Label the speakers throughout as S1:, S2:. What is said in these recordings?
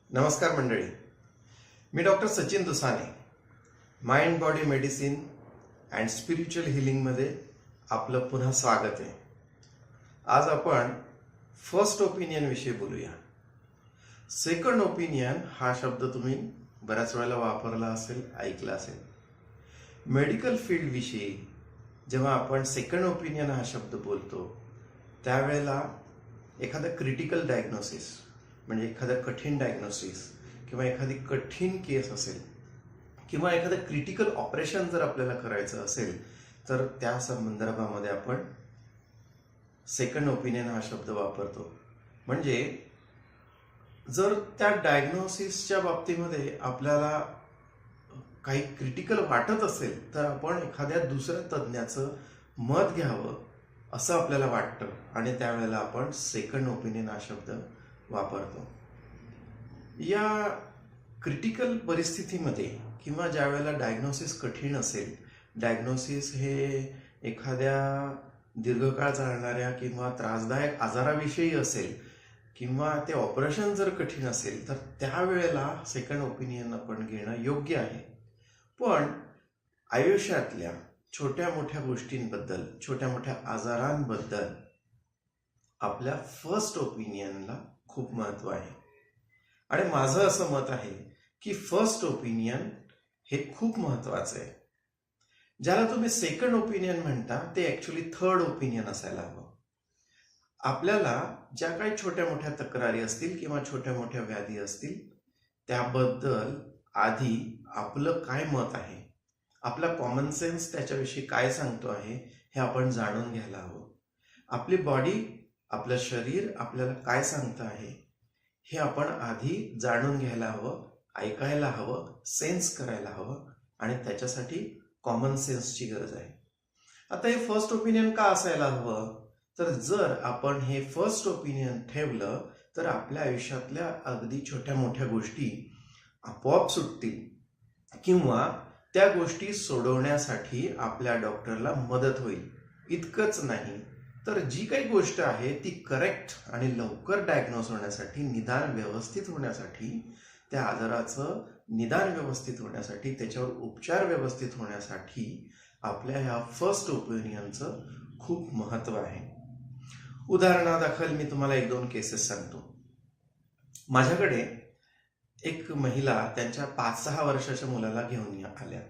S1: नमस्कार मंडळी. मी doctor Sachin Dusane. Mind body medicine and spiritual हिलिंगमध्ये आपलं पुन्हा स्वागत आहे. आज आपण फर्स्ट ओपिनियन विषयी बोलूया. सेकंड ओपिनियन हा शब्द तुम्ही बऱ्याच वेळेला वापरला असेल, ऐकला असेल. मेडिकल फील्ड विषयी जेव्हा आपण सेकंड ओपिनियन हा शब्द बोलतो त्यावेळेला एखादं क्रिटिकल डायग्नोसिस म्हणजे एखादं कठीण डायग्नोसिस किंवा एखादी कठीण केस असेल किंवा एखादं क्रिटिकल ऑपरेशन जर आपल्याला करायचं असेल तर त्या संदर्भामध्ये आपण सेकंड ओपिनियन हा शब्द वापरतो. म्हणजे जर त्या डायग्नोसिसच्या बाबतीमध्ये आपल्याला काही क्रिटिकल वाटत असेल तर आपण एखाद्या दुसऱ्या तज्ज्ञाचं मत घ्यावं असं आपल्याला वाटतं आणि त्यावेळेला आपण सेकंड ओपिनियन हा शब्द वापरतो. या क्रिटिकल परिस्थितीमध्ये किंवा ज्या वेळेला डायग्नोसिस कठीण असेल, डायग्नोसिस हे एखाद्या दीर्घकाळ चालणाऱ्या किंवा त्रासदायक आजाराविषयी असेल किंवा ते ऑपरेशन जर कठीण असेल तर त्यावेळेला सेकंड ओपिनियन आपण घेणं योग्य आहे. पण आयुष्यातल्या छोट्या मोठ्या गोष्टींबद्दल, छोट्या मोठ्या आजारांबद्दल आपल्या फर्स्ट ओपिनियनला खूप महत्त्व आहे. आणि माझं असं मत आहे की फर्स्ट ओपिनियन हे खूप महत्त्वाचं आहे. ज्याला तुम्ही सेकंड ओपिनियन म्हणता ते ॲक्च्युली थर्ड ओपिनियन असायला हवं. आपल्याला ज्या काही छोट्या मोठ्या तक्रारी असतील किंवा छोट्या मोठ्या व्याधी असतील त्याबद्दल आधी आपलं काय मत आहे, आपला कॉमन सेन्स त्याच्याविषयी काय सांगतो आहे हे आपण जाणून घ्यायला हवं. आपली बॉडी, आपलं शरीर आपल्याला काय सांगतं आहे हे आपण आधी जाणून घ्यायला हवं, ऐकायला हवं, सेन्स करायला हवं आणि त्याच्यासाठी कॉमन सेन्सची गरज आहे. आता हे फर्स्ट ओपिनियन का असायला हवं? तर जर आपण हे फर्स्ट ओपिनियन ठेवलं तर आपल्या आयुष्यातल्या अगदी छोट्या मोठ्या गोष्टी आपोआप सुटतील किंवा त्या गोष्टी सोडवण्यासाठी आपल्या डॉक्टरला मदत होईल. इतकंच नाही तर जी काही गोष्ट आहे ती करेक्ट आणि लवकर डायग्नोज होण्यासाठी, निदान व्यवस्थित होण्यासाठी, त्या आजाराचं निदान व्यवस्थित होण्यासाठी, त्याच्यावर उपचार व्यवस्थित होण्यासाठी आपल्या ह्या फर्स्ट ओपिनियनचं खूप महत्त्व आहे. उदाहरणादाखल मी तुम्हाला 1-2 केसेस सांगतो. माझ्याकडे एक महिला त्यांच्या 5-6 वर्षाच्या मुलाला घेऊन आल्या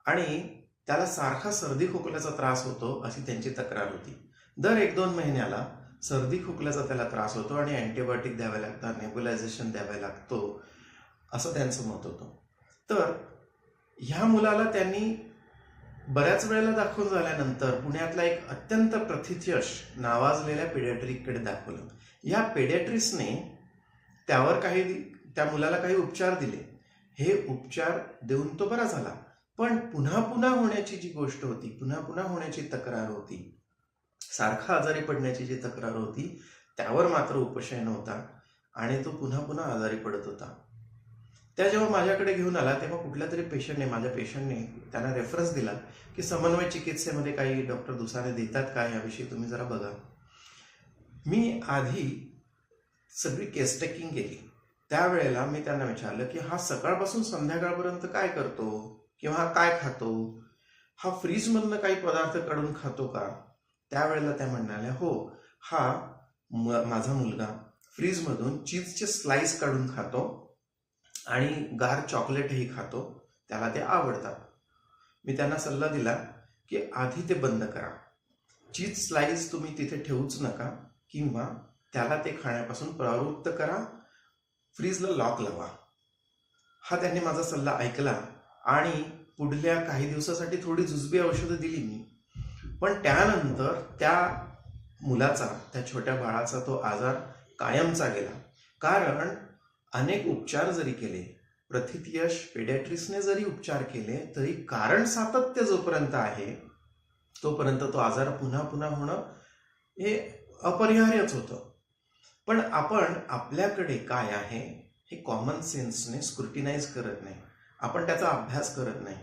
S1: आणि त्याला सारखा सर्दी खोकल्याचा त्रास होतो अशी त्यांची तक्रार होती. दर 1-2 महिन्याला सर्दी खोकल्याचा त्याला त्रास होतो आणि अँटीबायोटिक द्यावे लागतात, नेब्युलायझेशन द्यावे लागतो असं त्यांचं मत होतं. तर ह्या मुलाला त्यांनी बऱ्याच वेळेला दाखवून झाल्यानंतर पुण्यातला एक अत्यंत प्रथितयश नावाजलेल्या पेडियाट्रिककडे दाखवलं. या पेडियाट्रिस्टने त्यावर त्या मुलाला काही उपचार दिले. हे उपचार देऊन तो बरा झाला, पण पुन्हा पुन्हा होण्याची जी गोष्ट होती, पुन्हा पुन्हा होण्याची तक्रार होती, सारखा आजारी पडण्याची जी तक्रार होती त्यावर मात्र उपशय नव्हता आणि तो पुन्हा पुन्हा आजारी पडत होता. त्या जेव्हा माझ्याकडे घेऊन आला तेव्हा कुठल्या तरी माझ्या पेशंटने त्यांना रेफरन्स दिला की समन्वय चिकित्सेमध्ये काही डॉक्टर दुसाने देतात का, याविषयी तुम्ही जरा बघा. मी आधी सगळी केस टेकिंग केली. त्यावेळेला मी त्यांना विचारलं की हा सकाळपासून संध्याकाळपर्यंत काय करतो किंवा हा काय खातो, हा फ्रीजमधनं काही पदार्थ काढून खातो का? त्यावेळेला त्या म्हणाल्या, हो, हा माझा मुलगा फ्रीजमधून चीजचे स्लाइस काढून खातो आणि गार चॉकलेटही खातो, त्याला ते आवडतात. मी त्यांना सल्ला दिला की आधी ते बंद करा. चीज स्लाइस तुम्ही तिथे ठेवूच नका किंवा त्याला ते खाण्यापासून प्रवृत्त करा, फ्रीजला लॉक लावा. हा त्यांनी माझा सल्ला ऐकला आणि पुढल्या काही दिवसासाठी थोडी जुजबी औषधं दिली मी. पण त्यानंतर त्या मुलाचा, त्या छोट्या बाळाचा तो आजार कायमचा गेला. कारण अनेक उपचार जरी केले, प्रथितयश पेडियाट्रिस्टने जरी उपचार केले तरी कारण सातत्य जोपर्यंत आहे तोपर्यंत तो आजार पुन्हा पुन्हा होणं हे अपरिहार्यच होतं. पण आपण आपल्याकडे काय आहे हे कॉमन सेन्सने स्क्रुटिनाइज करत नाही, आपण त्याचा अभ्यास करत नाही.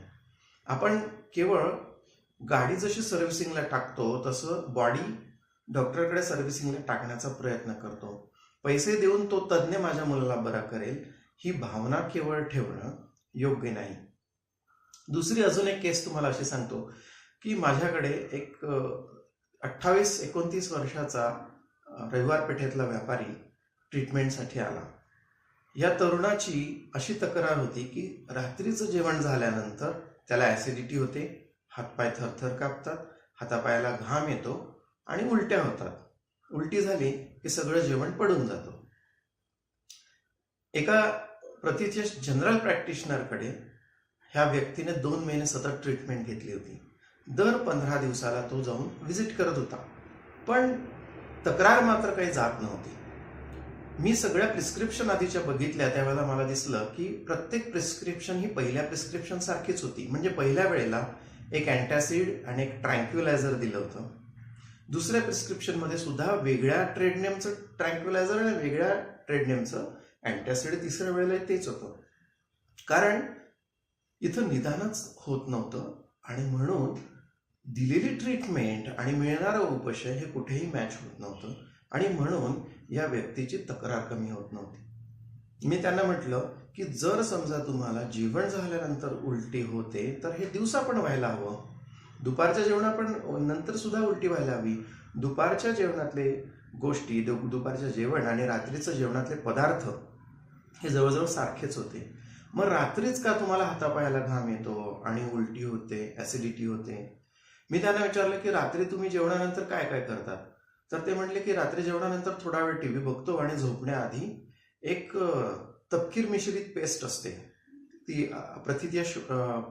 S1: आपण केवळ गाडी जशी सर्व्हिसिंगला टाकतो तसं बॉडी डॉक्टरकडे सर्व्हिसिंगला टाकण्याचा प्रयत्न करतो. पैसे देऊन तो तज्ज्ञ माझ्या मुलाला बरा करेल ही भावना केवळ ठेवणं योग्य नाही. दुसरी अजून एक केस तुम्हाला अशी सांगतो की माझ्याकडे एक 28-29 वर्षाचा रविवार पेठेतला व्यापारी ट्रीटमेंटसाठी आला. या तरुणाची अशी तक्रार होती की रात्रीचं जेवण झाल्यानंतर त्याला ऍसिडिटी होते, हातपाय थरथर कापतात, हातापायाला घाम येतो आणि उलट्या होतात. उलटी झाली की सगळं जेवण पडून जातं. एका प्रतीच्या जनरल प्रॅक्टिशनरकडे ह्या व्यक्तीने 2 महिने सतत ट्रीटमेंट घेतली होती. दर 15 दिवसाला तो जाऊन व्हिजिट करत होता, पण तक्रार मात्र काही जात नव्हती. मी सगळ्या प्रिस्क्रिप्शन आधीच्या बघितल्या त्यावेळेला मला दिसलं की प्रत्येक प्रिस्क्रिप्शन ही पहिल्या प्रिस्क्रिप्शन सारखीच होती. म्हणजे पहिल्या वेळेला एक अँटॅसिड आणि एक ट्रँक्युलायझर दिलं होतं. दुसऱ्या प्रिस्क्रिप्शनमध्ये सुद्धा वेगळ्या ट्रेडनेमचं ट्रँक्युलायझर आणि वेगळ्या ट्रेडनेमचं अँटॅसिड तिसऱ्या वेळेला तेच होतं. कारण इथं निदानच होत नव्हतं आणि म्हणून दिलेली ट्रीटमेंट आणि मिळणारं उपशय हे कुठेही मॅच होत नव्हतं आणि म्हणून या व्यक्तीची तक्रार कमी होत नव्हती. मी त्यांना म्हटलं की जर समजा तुम्हाला जेवण झाल्यानंतर उलटी होते तर हे दिवसा पण व्हायला हवं, दुपारच्या नंतर सुद्धा उलटी व्हायला हवी. दुपारच्या जेवणातले गोष्टी, दुपारच्या जेवण आणि रात्रीचं जेवणातले पदार्थ हे जवळजवळ सारखेच होते. मग रात्रीच का तुम्हाला हातापायाला घाम येतो आणि उलटी होते, ऍसिडिटी होते? मी त्यांना विचारलं की रात्री तुम्ही जेवणानंतर काय काय करतात? तर ते म्हणले की रात्री जेवणानंतर थोडा वेळ टीव्ही बघतो आणि झोपण्याआधी एक तपकीर मिश्रित पेस्ट असते, ती प्रथितीय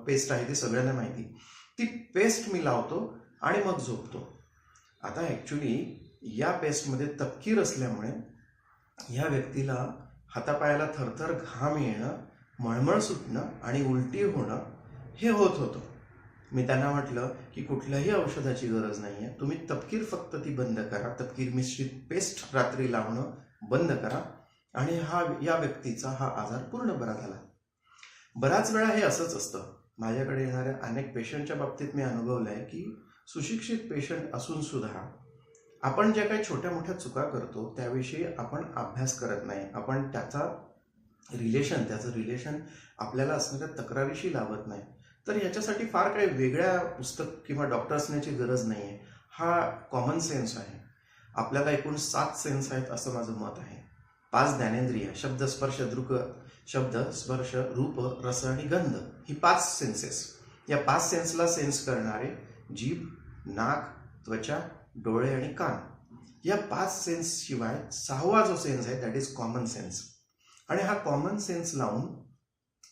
S1: पेस्ट आहे, ती सगळ्यांना माहिती. ती पेस्ट मी लावतो आणि मग झोपतो. आता ऍक्च्युली या पेस्टमध्ये तपकीर असल्यामुळे या व्यक्तीला हातापायाला थरथर घाम येणं, मळमळ सुटणं आणि उलटी होणं हे होत होतं. मी त्यांना म्हटलं की कुठल्याही औषधाची गरज नाहीये, तुम्ही तपकीर फक्त ती बंद करा, तपकीर मिश्रित पेस्ट रात्री लावणं बंद करा आणि या व्यक्तीचा हा आजार पूर्ण बरा झाला. बऱ्याच वेळा हे असंच असतं. माझ्याकडे येणाऱ्या अनेक पेशंटच्या बाबतीत मी अनुभवलंय की सुशिक्षित पेशंट असून सुद्धा आपण ज्या काही छोट्या मोठ्या चुका करतो त्याविषयी आपण अभ्यास करत नाही, आपण त्याचं रिलेशन आपल्याला असणाऱ्या तक्रारीशी लावत नाही. तर याच्यासाठी फार काही वेगळ्या पुस्तक किंवा डॉक्टर असण्याची गरज नाही आहे. हा कॉमन सेन्स आहे. आपल्याला एकूण 7 सेन्स आहेत असं माझं मत आहे. 5 ज्ञानेंद्रिय, शब्द स्पर्श रूप रस आणि गंध, ही 5 सेन्सेस. या 5 सेन्सला सेन्स करणारे जीभ, नाक, त्वचा, डोळे आणि कान, या 5 सेन्स शिवाय 6वा जो सेन्स आहे दॅट इज कॉमन सेन्स. आणि हा कॉमन सेन्स लावून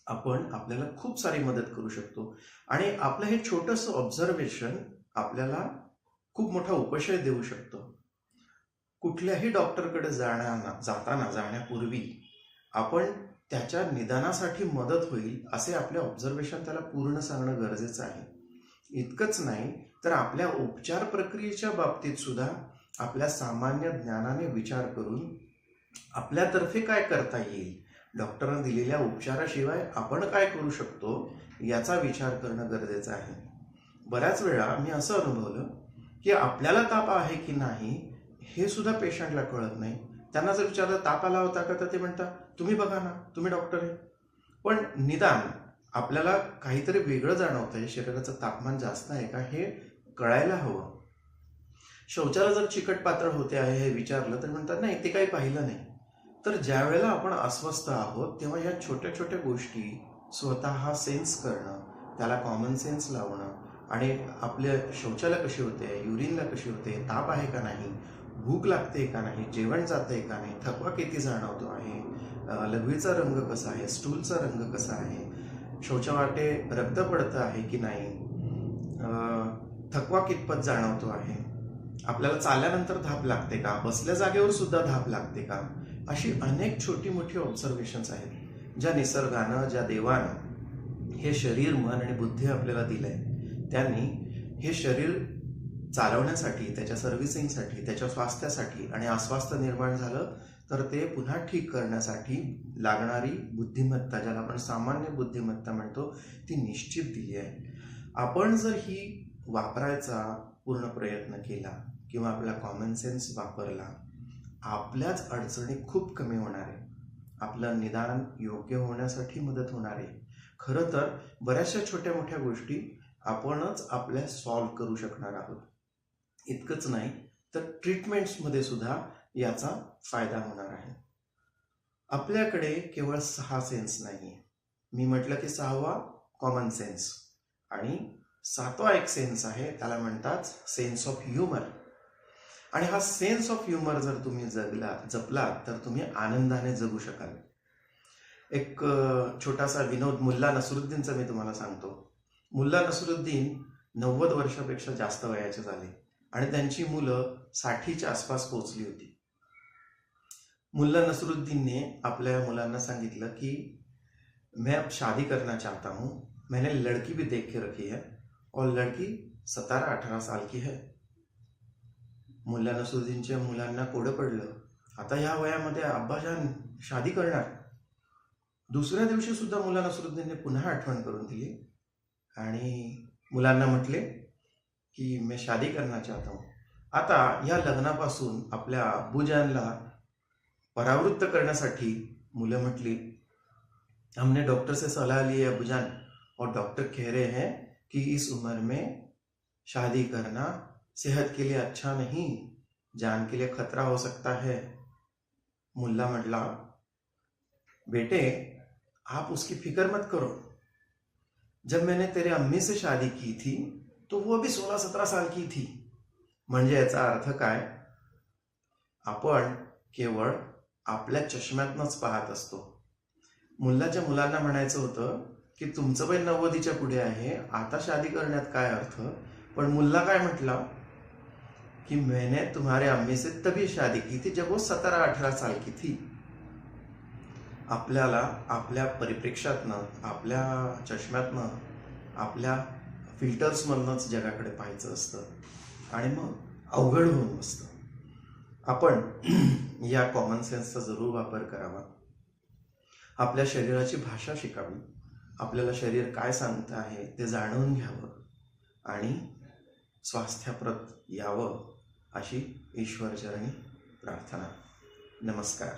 S1: आपण आपल्याला खूप सारी मदत करू शकतो आणि आपलं हे छोटंसं ऑब्झर्वेशन आपल्याला खूप मोठा उपशय देऊ शकतो. कुठल्याही डॉक्टरकडे जाण्यापूर्वी आपण त्याच्या निदानासाठी मदत होईल असे आपले ऑब्झर्वेशन त्याला पूर्ण सांगणं गरजेचं आहे. इतकंच नाही तर आपल्या उपचार प्रक्रियेच्या बाबतीत सुद्धा आपल्या सामान्य ज्ञानाने विचार करून आपल्यातर्फे काय करता येईल, डॉक्टरने दिलेल्या उपचाराशिवाय आपण काय करू शकतो याचा विचार करणं गरजेचं आहे. बऱ्याच वेळा मी असं अनुभवलं की आपल्याला ताप आहे की नाही हे सुद्धा पेशंटला कळत नाही. त्यांना जर विचारलं ताप आला होता का तर ते म्हणतात तुम्ही बघा ना, तुम्ही डॉक्टर आहे. पण निदान आपल्याला काहीतरी वेगळं जाणवतंय, शरीराचं तापमान जास्त आहे का हे कळायला हवं. शौचालय जर चिकट पातळ होते आहे हे विचारलं तर म्हणतात नाही ते काही पाहिलं नाही. तर ज्या वेळेला आपण अस्वस्थ आहोत तेव्हा या छोट्या छोट्या गोष्टी स्वतः सेन्स करणं, त्याला कॉमन सेन्स लावणं आणि आपले शौचालय कशी होते, युरिनला कशी होते, ताप आहे का नाही, भूक लागते का नाही, जेवण जाते का नाही, थकवा किती जाणवतो आहे, लघवीचा रंग कसा आहे, स्टूलचा रंग कसा आहे, शौचवाटे रक्त पडतं आहे की नाही, थकवा कितपत जाणवतो आहे, आपल्याला चालल्यानंतर धाप लागते का, बसल्या जागेवर सुद्धा धाप लागते का, अशी अनेक छोटी मोठी ऑब्झर्वेशन्स आहेत ज्या निसर्गानं, ज्या देवानं हे शरीर, मन आणि बुद्धी आपल्याला दिलंय. त्यांनी हे शरीर चालवण्यासाठी, त्याच्या सर्व्हिसिंगसाठी, त्याच्या स्वास्थ्यासाठी आणि अस्वास्थ्य निर्माण झालं तर ते पुन्हा ठीक करण्यासाठी लागणारी बुद्धिमत्ता, ज्याला आपण सामान्य बुद्धिमत्ता म्हणतो, ती निश्चित दिली आहे. आपण जर ही वापरायचा पूर्ण प्रयत्न केला किंवा आपला कॉमन सेन्स वापरला, आपल्याच अडचणी खूप कमी होणार आहे. आपलं निदान योग्य होण्यासाठी मदत होणार आहे. खरं तर बऱ्याचशा छोट्या मोठ्या गोष्टी आपणच आपल्या सॉल्व्ह करू शकणार आहोत. इतकंच नाही तर ट्रीटमेंट्समध्ये सुद्धा याचा फायदा होणार आहे. आपल्याकडे केवळ 6 सेन्स नाही. मी म्हटलं की 6वा कॉमन सेन्स आणि 7वा एक सेन्स आहे, त्याला म्हणतात सेन्स ऑफ ह्युमर. आणि हा सेन्स ऑफ ह्युमर जर तुम्ही जपलात तर तुम्ही आनंदाने जगू शकाल. एक छोटासा विनोद मुल्ला नसरुद्दीनचा मी तुम्हाला सांगतो. मुल्ला नसरुद्दीन 90 वर्षापेक्षा जास्त वयाचे झाले आणि त्यांची मुलं 60च्या आसपास पोहोचली होती. मुल्ला नसरुद्दीनने आपल्या मुलांना सांगितलं की मैं अब शादी करना चाहता हूँ, मैंने लड़की भी देख के रखी है और लड़की 17-18 साल की है. मुल्ला नसरुद्दीनच्या मुलांना कोडं पडलं, आता ह्या वयामध्ये अब्बाजान शादी करणार. दुसऱ्या दिवशी सुद्धा मुल्ला नसरुद्दीनने पुन्हा आठवण करून दिली आणि मुलांना म्हटले की मैं शादी करना चाहता हूँ. आता या लग्नापासून आपल्या अब्बूजानला परावृत्त करण्यासाठी मुलं म्हटली, हमने डॉक्टर से सलाह ली है अब्बूजान, और डॉक्टर कह रहे हैं कि इस उम्र में शादी करना सेहत के लिए अच्छा नहीं, जान के लिए खतरा हो सकता है. मुल्ला म्हटला, बेटे आप उसकी फिक्र मत करो, जब मैंने तेरे अम्मी से शादी की थी तो वो भी 16-17 साल की थी. म्हणजे याचा अर्थ काय? आपण केवळ आपल्या चष्म्यातनंच पाहत असतो. मुल्लाच्या मुलांना म्हणायचं होतं की तुमचं वय 90च्या पुढे आहे, आता शादी करण्यात काय अर्थ. पण मुल्ला काय म्हटला कि मैंने तुम्हारे अम्मी से तभी शादी की थी जब वो 17-18 साल की थी. आपल्याला आपल्या परिप्रेक्ष्यातनं, आपल्या चष्म्यातनं, आपल्या फिल्टर्समधनंच जगाकडे पाहायचं असतं आणि मग अवघड होऊन बसतं. आपण या कॉमन सेन्सचा जरूर वापर करावा. आपल्या शरीराची भाषा शिकावी. आपल्याला शरीर काय सांगत आहे ते जाणून घ्यावं आणि स्वास्थ्यप्रत यावं अशी ईश्वरचरणी प्रार्थना. नमस्कार.